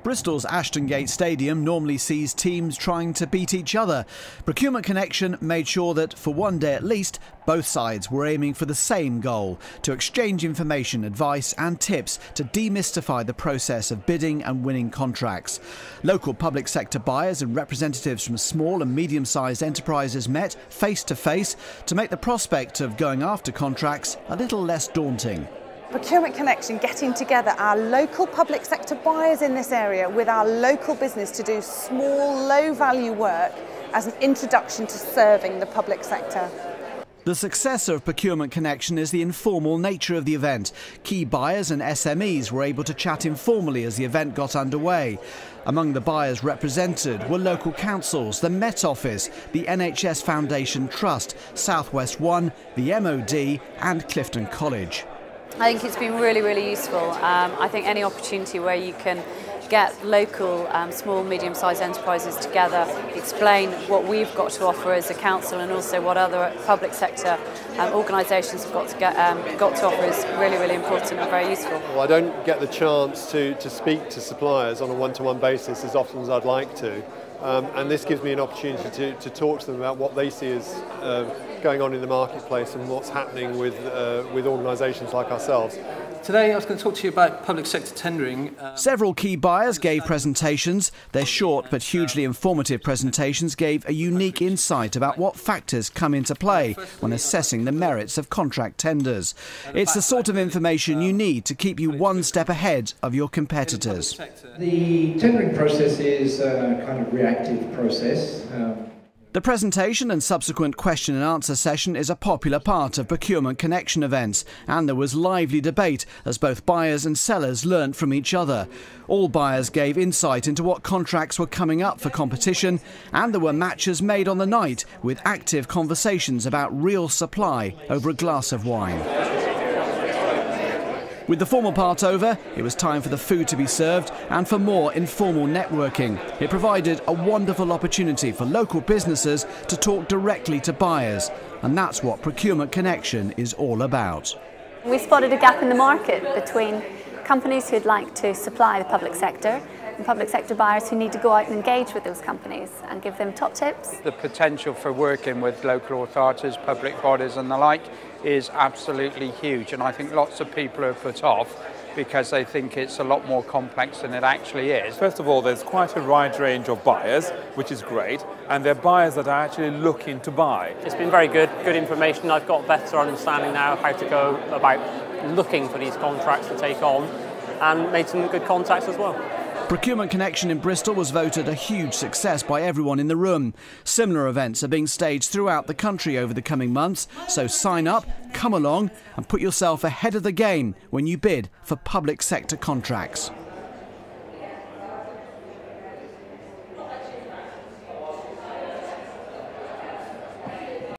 Bristol's Ashton Gate Stadium normally sees teams trying to beat each other. Procurement Connection made sure that, for one day at least, both sides were aiming for the same goal: to exchange information, advice and tips to demystify the process of bidding and winning contracts. Local public sector buyers and representatives from small and medium-sized enterprises met face to face to make the prospect of going after contracts a little less daunting. Procurement Connection getting together our local public sector buyers in this area with our local business to do small, low-value work as an introduction to serving the public sector. The success of Procurement Connection is the informal nature of the event. Key buyers and SMEs were able to chat informally as the event got underway. Among the buyers represented were local councils, the Met Office, the NHS Foundation Trust, South West One, the MOD and Clifton College. I think it's been really useful. I think any opportunity where you can get local small, medium-sized enterprises together, explain what we've got to offer as a council and also what other public sector organisations have got to offer is really important and very useful. Well, I don't get the chance to speak to suppliers on a one-to-one basis as often as I'd like to. And this gives me an opportunity to talk to them about what they see as going on in the marketplace and what's happening with organisations like ourselves. Today I was going to talk to you about public sector tendering. Several key buyers gave presentations. Their short but hugely informative presentations gave a unique insight about what factors come into play when assessing the merits of contract tenders. It's the sort of information you need to keep you one step ahead of your competitors. The tendering process is a kind of reactive process. The presentation and subsequent question and answer session is a popular part of Procurement Connection events, and there was lively debate as both buyers and sellers learnt from each other. All buyers gave insight into what contracts were coming up for competition, and there were matches made on the night with active conversations about real supply over a glass of wine. With the formal part over, it was time for the food to be served and for more informal networking. It provided a wonderful opportunity for local businesses to talk directly to buyers, and that's what Procurement Connection is all about. We spotted a gap in the market between companies who'd like to supply the public sector and public sector buyers who need to go out and engage with those companies and give them top tips. The potential for working with local authorities, public bodies and the like is absolutely huge, and I think lots of people are put off because they think it's a lot more complex than it actually is. First of all, there's quite a wide range of buyers, which is great, and they're buyers that are actually looking to buy. It's been very good information. I've got a better understanding now how to go about looking for these contracts to take on, and made some good contacts as well. Procurement Connection in Bristol was voted a huge success by everyone in the room. Similar events are being staged throughout the country over the coming months, so sign up, come along and put yourself ahead of the game when you bid for public sector contracts.